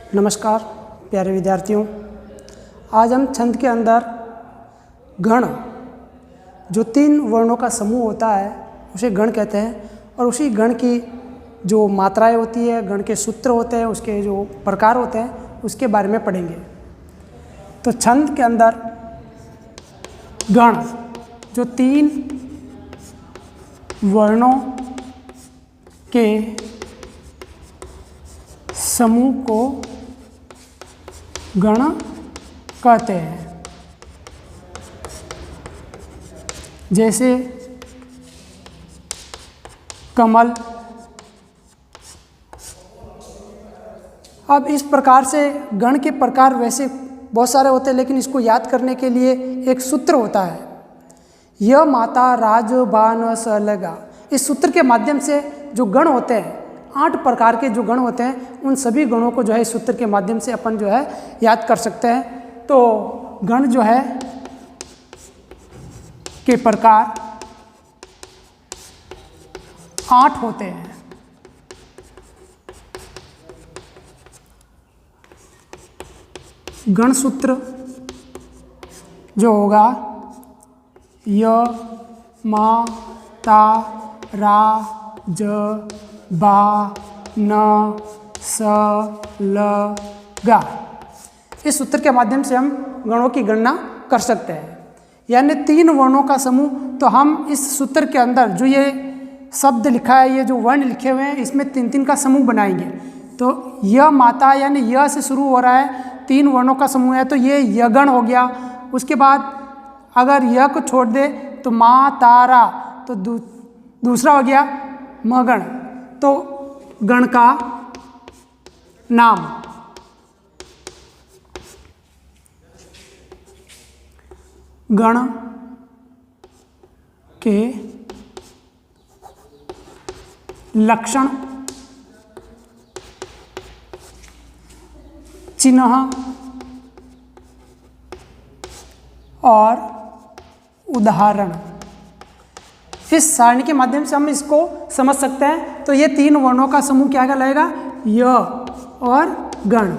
नमस्कार प्यारे विद्यार्थियों, आज हम छंद के अंदर गण, जो 3 वर्णों का समूह होता है उसे गण कहते हैं, और उसी गण की जो मात्राएं होती है, गण के सूत्र होते हैं, उसके जो प्रकार होते हैं उसके बारे में पढ़ेंगे। तो छंद के अंदर गण जो 3 वर्णों के समूह को गण कहते हैं। जैसे कमल। अब इस प्रकार से गण के प्रकार वैसे बहुत सारे होते हैं, लेकिन इसको याद करने के लिए एक सूत्र होता है, य माता राज बान स लगा। इस सूत्र के माध्यम से जो गण होते हैं, 8 प्रकार के जो गण होते हैं, उन सभी गणों को जो है इस सूत्र के माध्यम से अपन जो है याद कर सकते हैं। तो गण जो है के प्रकार 8 होते हैं। गण सूत्र जो होगा य मा ता रा ज बा न स ल गा। इस सूत्र के माध्यम से हम गणों की गणना कर सकते हैं, यानी 3 वर्णों का समूह। तो हम इस सूत्र के अंदर जो ये शब्द लिखा है, ये जो वर्ण लिखे हुए हैं, इसमें 3-3 का समूह बनाएंगे। तो य माता यानी य से शुरू हो रहा है, 3 वर्णों का समूह है, तो ये यगण हो गया। उसके बाद अगर य को छोड़ दे तो मा तारा, तो दूसरा हो गया मगण। तो गण का नाम गण के लक्षण, चिन्ह और उदाहरण। इस सारणी के माध्यम से हम इसको समझ सकते हैं। तो ये 3 वर्णों का समूह क्या कहलाएगा? य और गण।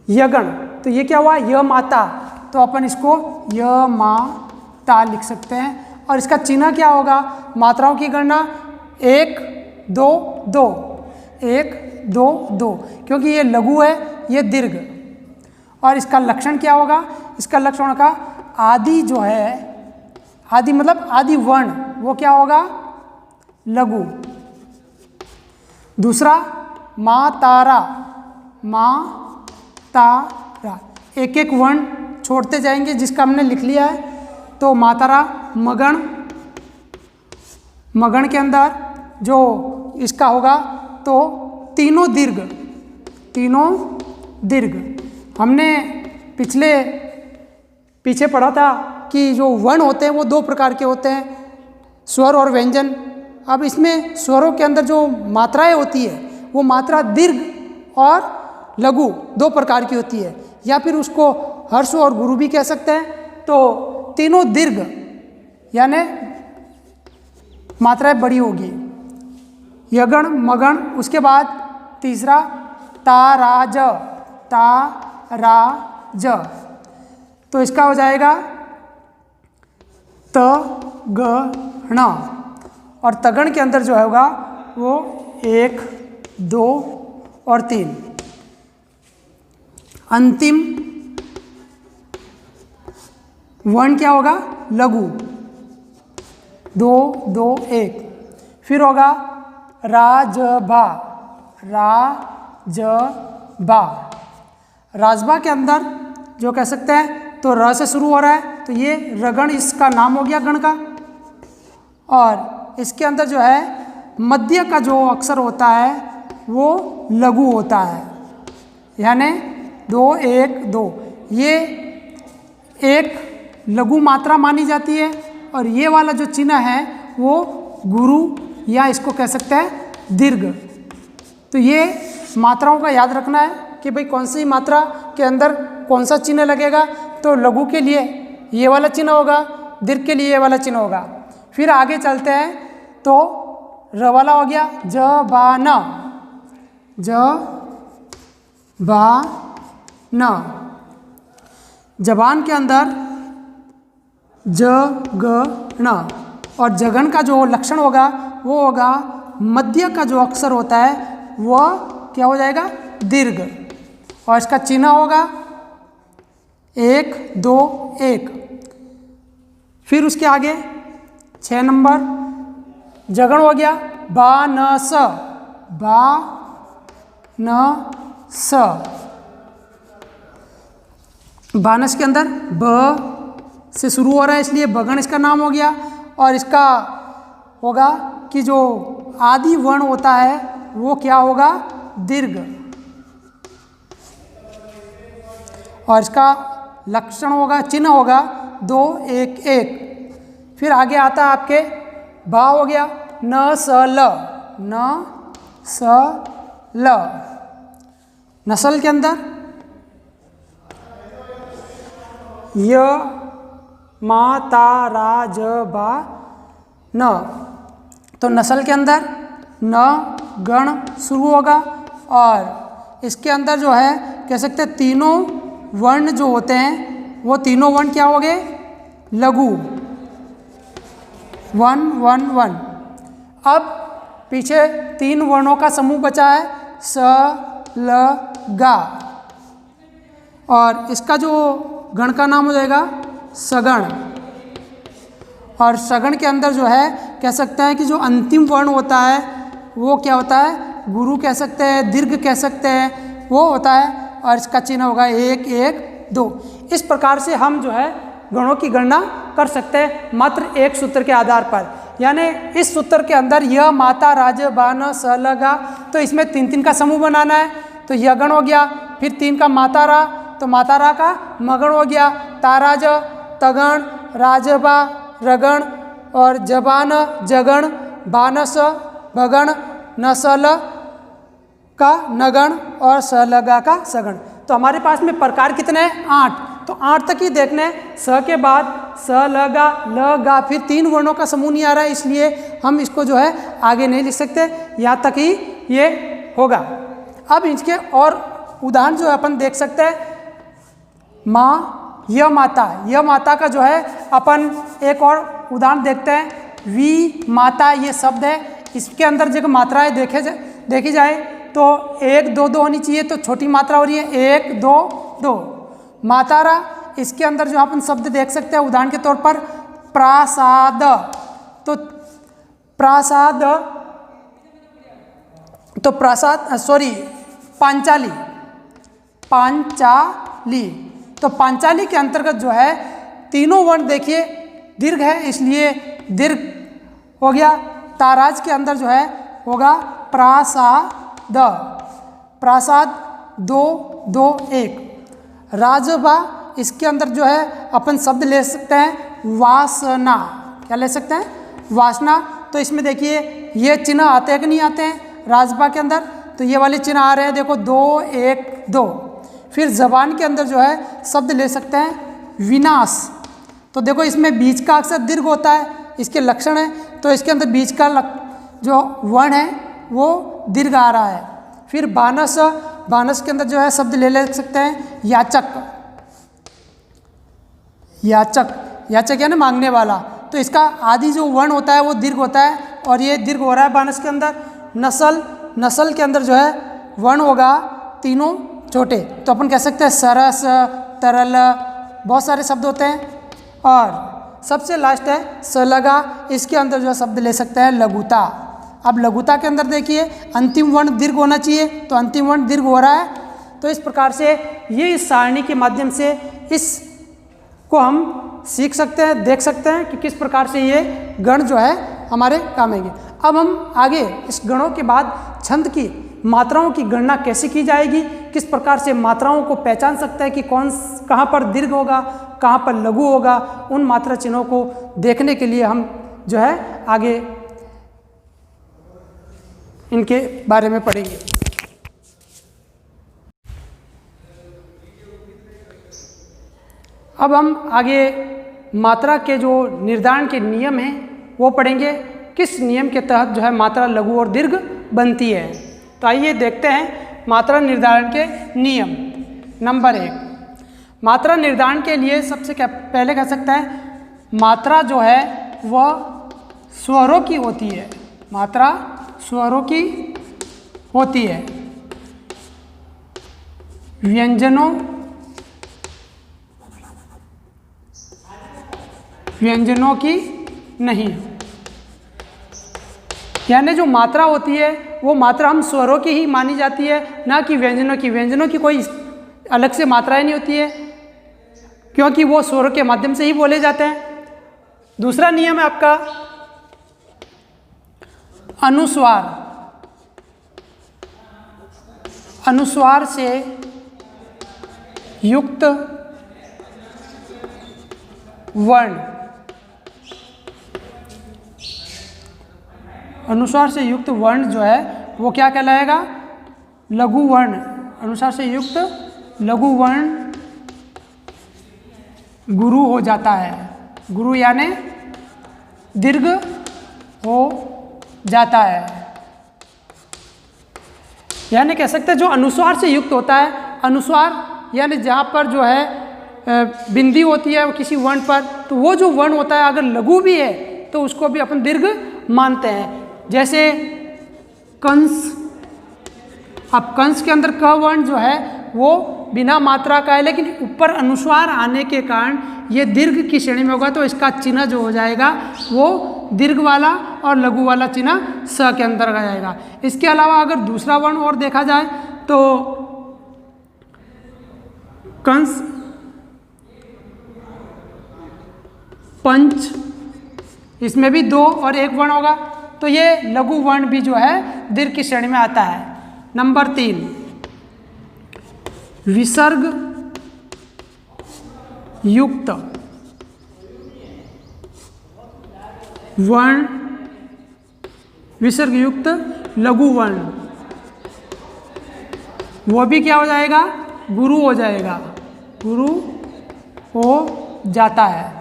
यगण, तो ये क्या हुआ? य माता, तो अपन इसको य माता लिख सकते हैं। और इसका चिन्ह क्या होगा? मात्राओं की गणना 1 2 2 1 2 2, क्योंकि ये लघु है, ये दीर्घ। और इसका लक्षण क्या होगा? इसका लक्षण का आदि जो है, आदि मतलब आदि वर्ण, वो क्या होगा? लघु। दूसरा मा तारा, मा तारा, एक एक वर्ण छोड़ते जाएंगे जिसका हमने लिख लिया है। तो मातारा मगण, मगण के अंदर जो इसका होगा तो तीनों दीर्घ, तीनों दीर्घ। हमने पीछे पढ़ा था कि जो वर्ण होते हैं वो 2 प्रकार के होते हैं, स्वर और व्यंजन। अब इसमें स्वरों के अंदर जो मात्राएं होती है वो मात्रा दीर्घ और लघु 2 प्रकार की होती है, या फिर उसको हर्ष और गुरु भी कह सकते हैं। तो तीनों दीर्घ यानी मात्राएं बड़ी होगी, यगण मगण। उसके बाद तीसरा ताराज, ताराज, तो इसका हो जाएगा तगण। और तगण के अंदर जो होगा वो 1 2 और 3। अंतिम वर्ण क्या होगा? लघु, 2 2 1। फिर होगा राजभा, राजभा। राजभा के अंदर जो कह सकते हैं तो र से शुरू हो रहा है, तो ये रगण इसका नाम हो गया गण का। और इसके अंदर जो है मध्य का जो अक्षर होता है वो लघु होता है, यानी 2 1 2। ये एक लघु मात्रा मानी जाती है। और ये वाला जो चिन्ह है वो गुरु, या इसको कह सकते हैं दीर्घ। तो ये मात्राओं का याद रखना है कि भाई कौन सी मात्रा के अंदर कौन सा चिन्ह लगेगा। तो लघु के लिए ये वाला चिन्ह होगा, दीर्घ के लिए ये वाला चिन्ह होगा। फिर आगे चलते हैं तो र वाला हो गया ज बा न, ज बा न। जबान के अंदर ज ग ण, और जगन का जो लक्षण होगा वो होगा मध्य का जो अक्षर होता है वह क्या हो जाएगा, दीर्घ, और इसका चिन्ह होगा 1 2 1। फिर उसके आगे 6 नंबर जगन हो गया बा न स, बा न स। बानस के अंदर ब से शुरू हो रहा है इसलिए बगण इसका नाम हो गया, और इसका होगा कि जो आदि वर्ण होता है वो क्या होगा, दीर्घ, और इसका लक्षण होगा, चिन्ह होगा 2 1 1। फिर आगे आता है आपके बा हो गया न स ल, न स ल। नस्ल के अंदर य मा ता रा ज बा न, तो नस्ल के अंदर न गण शुरू होगा, और इसके अंदर जो है कह सकते हैं तीनों वर्ण जो होते हैं वो तीनों वर्ण क्या हो गए, लघु, 1 1 1। अब पीछे 3 वर्णों का समूह बचा है स ल गा, और इसका जो गण का नाम हो जाएगा सगण, और सगण के अंदर जो है कह सकते हैं कि जो अंतिम वर्ण होता है वो क्या होता है, गुरु कह सकते हैं, दीर्घ कह सकते हैं, वो होता है, और इसका चिन्ह होगा 1 1 2। इस प्रकार से हम जो है गणों की गणना कर सकते हैं मात्र एक सूत्र के आधार पर। यानी इस सूत्र के अंदर यह माता राज बान स ल गा, तो इसमें 3 3 का समूह बनाना है, तो यह गण हो गया, फिर 3 का माता रा, तो माता रा का मगण हो गया, ताराज तगण राजबा रगण, और जबान जगण बानस भगण नसल का नगण और सलगा का सगण। तो हमारे पास में प्रकार कितने हैं, 8। तो 8 तक ही देखने हैं। स के बाद स लगा ल गा, फिर 3 वर्णों का समूह नहीं आ रहा है इसलिए हम इसको जो है आगे नहीं लिख सकते, यहाँ तक ही ये होगा। अब इसके और उदाहरण जो है अपन देख सकते हैं। माँ य माता, यह माता का जो है अपन एक और उदाहरण देखते हैं। वी माता ये शब्द है, इसके अंदर जब मात्राएं देखी जाए तो 1 2 2 होनी चाहिए, तो छोटी मात्रा हो रही है 1 2 2। मातारा, इसके अंदर जो अपन शब्द देख सकते हैं उदाहरण के तौर पर प्रासाद, तो प्रासाद, तो प्रासाद सॉरी पांचाली, पांचाली, तो पांचाली के अंतर्गत जो है तीनों वर्ण देखिए दीर्घ है इसलिए दीर्घ हो गया। ताराज के अंदर जो है होगा प्रासाद, प्रासाद 2 2 1। राजभा, इसके अंदर जो है अपन शब्द ले सकते हैं वासना, क्या ले सकते हैं, वासना। तो इसमें देखिए ये चिन्ह आते हैं कि नहीं आते हैं राजभा के अंदर, तो ये वाले चिन्ह आ रहे हैं, देखो 2 1 2। फिर जबान के अंदर जो है शब्द ले सकते हैं विनाश, तो देखो इसमें बीच का अक्षर दीर्घ होता है, इसके लक्षण है, तो इसके अंदर बीच का जो वर्ण है वो दीर्घ आ रहा है। फिर बानस, बानस के अंदर जो है शब्द ले सकते हैं याचक, याचक, याचक यानी मांगने वाला, तो इसका आदि जो वर्ण होता है वो दीर्घ होता है और ये दीर्घ हो रहा है बानस के अंदर। नस्ल, नस्ल के अंदर जो है वर्ण होगा तीनों छोटे, तो अपन कह सकते हैं सरस, तरल, बहुत सारे शब्द होते हैं। और सबसे लास्ट है सलगा, इसके अंदर जो है शब्द ले सकते हैं लघुता। अब लघुता के अंदर देखिए अंतिम वर्ण दीर्घ होना चाहिए, तो अंतिम वर्ण दीर्घ हो रहा है। तो इस प्रकार से ये इस सारणी के माध्यम से इसको हम सीख सकते हैं, देख सकते हैं कि किस प्रकार से ये गण जो है हमारे काम आएंगे। अब हम आगे इस गणों के बाद छंद की मात्राओं की गणना कैसे की जाएगी, किस प्रकार से मात्राओं को पहचान सकते हैं कि कौन कहाँ पर दीर्घ होगा, कहाँ पर लघु होगा, उन मात्रा चिन्हों को देखने के लिए हम जो है आगे इनके बारे में पढ़ेंगे। अब हम आगे मात्रा के जो निर्धारण के नियम हैं वो पढ़ेंगे, किस नियम के तहत जो है मात्रा लघु और दीर्घ बनती है। तो आइए देखते हैं मात्रा निर्धारण के नियम। नंबर 1, मात्रा निर्धारण के लिए सबसे पहले कह सकते हैं मात्रा जो है वह स्वरों की होती है। मात्रा स्वरों की होती है, व्यंजनों की नहीं। यानी जो मात्रा होती है वो मात्रा हम स्वरों की ही मानी जाती है, ना कि व्यंजनों की। व्यंजनों की कोई अलग से मात्राएं नहीं होती है, क्योंकि वो स्वरों के माध्यम से ही बोले जाते हैं। दूसरा नियम है आपका अनुस्वार। अनुस्वार से युक्त वर्ण। अनुस्वार से युक्त वर्ण जो है वो क्या कहलाएगा? लघु वर्ण। अनुस्वार से युक्त लघु वर्ण गुरु हो जाता है। गुरु यानी दीर्घ हो जाता है। यानी कह सकते हैं जो अनुस्वार से युक्त होता है, अनुस्वार यानी जहाँ पर जो है बिंदी होती है किसी वर्ण पर, तो वो जो वर्ण होता है अगर लघु भी है तो उसको भी अपन दीर्घ मानते हैं। जैसे कंस। अब कंस के अंदर क वर्ण जो है वो बिना मात्रा का है, लेकिन ऊपर अनुस्वार आने के कारण ये दीर्घ की श्रेणी में होगा, तो इसका चिन्ह जो हो जाएगा वो दीर्घ वाला और लघु वाला चिन्ह स के अंदर आ जाएगा। इसके अलावा अगर दूसरा वर्ण और देखा जाए तो कंस, पंच, इसमें भी 2 और 1 वर्ण होगा, तो ये लघु वर्ण भी जो है दीर्घ की श्रेणी में आता है। नंबर 3, विसर्ग युक्त वर्ण, विसर्ग युक्त लघु वर्ण, वो भी क्या हो जाएगा? गुरु हो जाएगा। गुरु हो जाता है।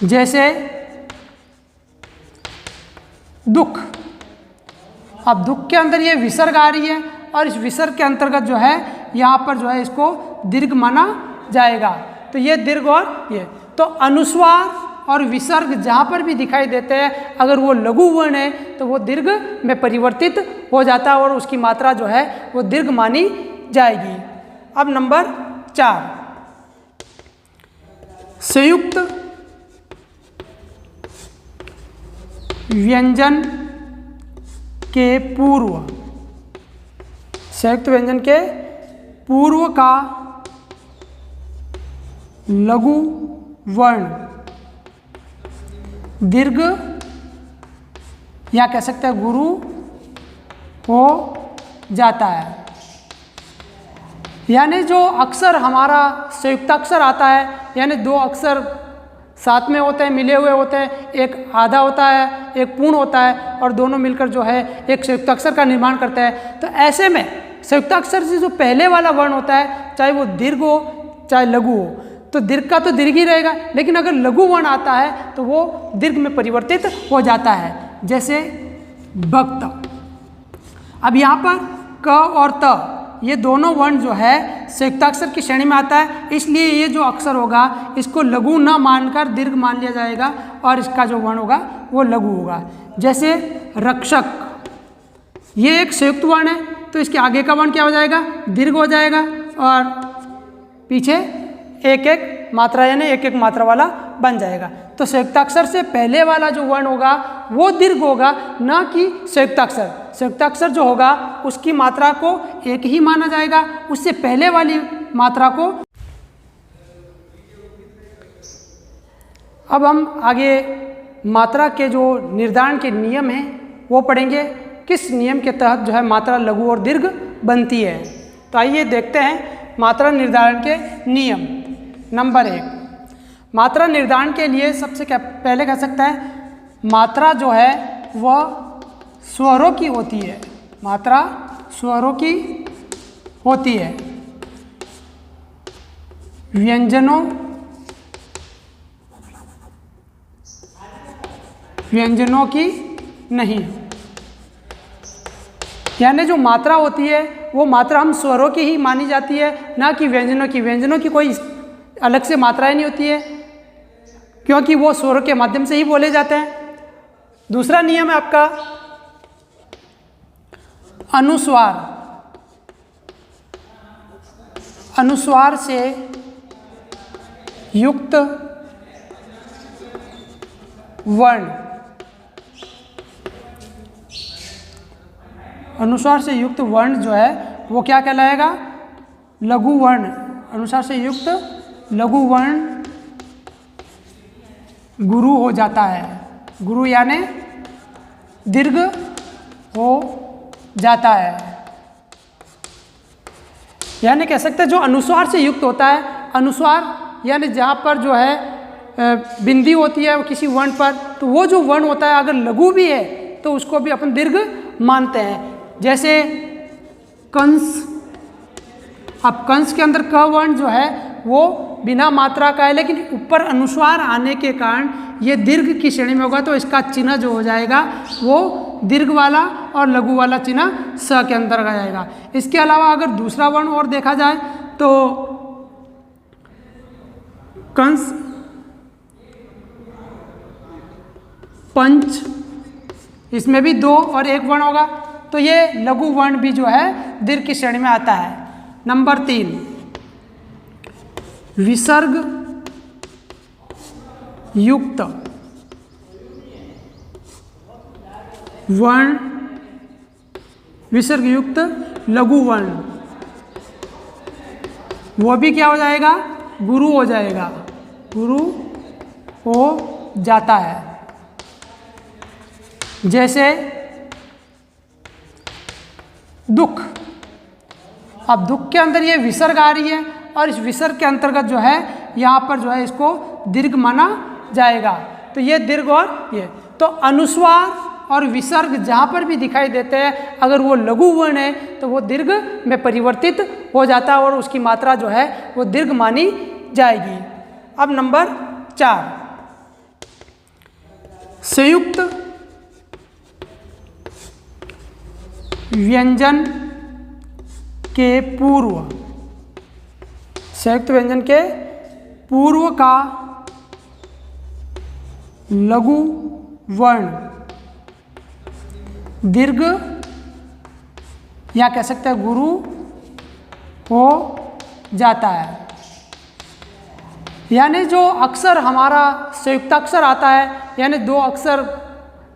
जैसे दुख। अब दुख के अंदर ये विसर्ग आ रही है और इस विसर्ग के अंतर्गत जो है यहाँ पर जो है इसको दीर्घ माना जाएगा, तो ये दीर्घ और ये। तो अनुस्वार और विसर्ग जहाँ पर भी दिखाई देते हैं अगर वो लघु वर्ण है तो वो दीर्घ में परिवर्तित हो जाता है और उसकी मात्रा जो है वो दीर्घ मानी जाएगी। अब नंबर 4, संयुक्त व्यंजन के पूर्व। संयुक्त व्यंजन के पूर्व का लघु वर्ण दीर्घ या कह सकते हैं गुरु हो जाता है। यानी जो अक्षर हमारा संयुक्त अक्षर आता है, यानी 2 अक्षर साथ में होते हैं, मिले हुए होते हैं, एक आधा होता है एक पूर्ण होता है और दोनों मिलकर जो है एक संयुक्त अक्षर का निर्माण करते हैं। तो ऐसे में संयुक्त अक्षर से जो पहले वाला वर्ण होता है चाहे वो दीर्घ हो चाहे लघु हो, तो दीर्घ का तो दीर्घ ही रहेगा, लेकिन अगर लघु वर्ण आता है तो वो दीर्घ में परिवर्तित हो जाता है। जैसे भक्त। अब यहाँ पर क और त ये दोनों वर्ण जो है संयुक्ताक्षर की श्रेणी में आता है, इसलिए ये जो अक्षर होगा इसको लघु न मानकर दीर्घ मान लिया जाएगा और इसका जो वर्ण होगा वो लघु होगा। जैसे रक्षक, ये एक संयुक्त वर्ण है तो इसके आगे का वर्ण क्या हो जाएगा? दीर्घ हो जाएगा और पीछे एक एक मात्रा यानी एक एक मात्रा वाला बन जाएगा। तो संयुक्ताक्षर से पहले वाला जो वर्ण होगा वो दीर्घ होगा, ना कि संयुक्ताक्षर। संयुक्ताक्षर जो होगा उसकी मात्रा को एक ही माना जाएगा, उससे पहले वाली मात्रा को। अब हम आगे मात्रा के जो निर्धारण के नियम हैं वो पढ़ेंगे, किस नियम के तहत जो है मात्रा लघु और दीर्घ बनती है। तो आइए देखते हैं मात्रा निर्धारण के नियम। नंबर 1, मात्रा निर्धारण के लिए सबसे पहले कह सकता है मात्रा जो है वह स्वरों की होती है। मात्रा स्वरों की होती है, व्यंजनों की नहीं। यानी जो मात्रा होती है वो मात्रा हम स्वरों की ही मानी जाती है, ना कि व्यंजनों की। व्यंजनों की कोई अलग से मात्राएं नहीं होती है, क्योंकि वो स्वरों के माध्यम से ही बोले जाते हैं। दूसरा नियम है आपका अनुस्वार। अनुस्वार से युक्त वर्ण, अनुस्वार से युक्त वर्ण जो है वो क्या कहलाएगा? लघु वर्ण। अनुस्वार से युक्त लघु वर्ण गुरु हो जाता है। गुरु यानी दीर्घ हो जाता है। यानी कह सकते हैं जो अनुस्वार से युक्त होता है, अनुस्वार यानी जहाँ पर जो है बिंदी होती है किसी वर्ण पर, तो वो जो वर्ण होता है अगर लघु भी है तो उसको भी अपन दीर्घ मानते हैं। जैसे कंस, अब कंस के अंदर क वर्ण जो है वो बिना मात्रा का है, लेकिन ऊपर अनुस्वार आने के कारण ये दीर्घ की श्रेणी में होगा, तो इसका चिन्ह जो हो जाएगा वो दीर्घ वाला और लघु वाला चिन्ह स के अंदर आ जाएगा। इसके अलावा अगर दूसरा वर्ण और देखा जाए तो कंस, पंच, इसमें भी 2 और 1 वर्ण होगा, तो ये लघु वर्ण भी जो है दीर्घ की श्रेणी में आता है। नंबर 3, विसर्ग युक्त वर्ण, विसर्ग युक्त लघु वर्ण, वो भी क्या हो जाएगा? गुरु हो जाएगा, गुरु हो जाता है। जैसे दुख, अब दुख के अंदर ये विसर्ग आ रही है और इस विसर्ग के अंतर्गत जो है यहाँ पर जो है इसको दीर्घ माना जाएगा, तो ये दीर्घ और ये, तो अनुस्वार और विसर्ग जहाँ पर भी दिखाई देते हैं अगर वो लघु वर्ण है तो वो दीर्घ में परिवर्तित हो जाता है और उसकी मात्रा जो है वो दीर्घ मानी जाएगी। अब नंबर 4, संयुक्त व्यंजन के पूर्व, संयुक्त व्यंजन के पूर्व का लघु वर्ण दीर्घ या कह सकते हैं गुरु हो जाता है। यानी जो अक्षर हमारा संयुक्ताक्षर आता है, यानी 2 अक्षर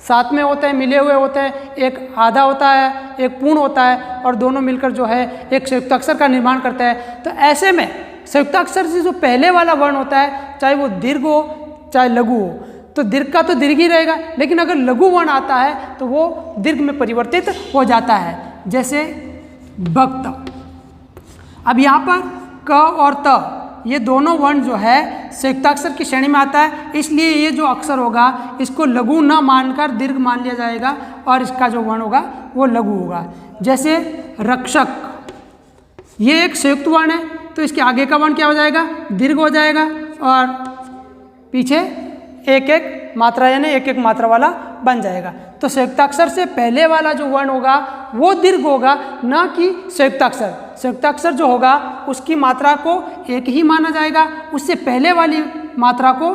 साथ में होते हैं, मिले हुए होते हैं, एक आधा होता है एक पूर्ण होता है और दोनों मिलकर जो है एक संयुक्ताक्षर का निर्माण करते हैं। तो ऐसे में संयुक्ताक्षर से जो पहले वाला वर्ण होता है चाहे वो दीर्घ हो चाहे लघु हो, तो दीर्घ का तो दीर्घ ही रहेगा, लेकिन अगर लघु वर्ण आता है तो वो दीर्घ में परिवर्तित हो जाता है। जैसे भक्त, अब यहाँ पर क और त ये दोनों वर्ण जो है संयुक्ताक्षर की श्रेणी में आता है, इसलिए ये जो अक्षर होगा इसको लघु न मानकर दीर्घ मान लिया जाएगा और इसका जो वर्ण होगा वो लघु होगा। जैसे रक्षक, ये एक संयुक्त वर्ण है तो इसके आगे का वर्ण क्या हो जाएगा? दीर्घ हो जाएगा और पीछे एक एक मात्रा यानी एक एक मात्रा वाला बन जाएगा। तो संयुक्ताक्षर से पहले वाला जो वर्ण होगा वो दीर्घ होगा, ना कि संयुक्ताक्षर। संयुक्ताक्षर जो होगा उसकी मात्रा को एक ही माना जाएगा, उससे पहले वाली मात्रा को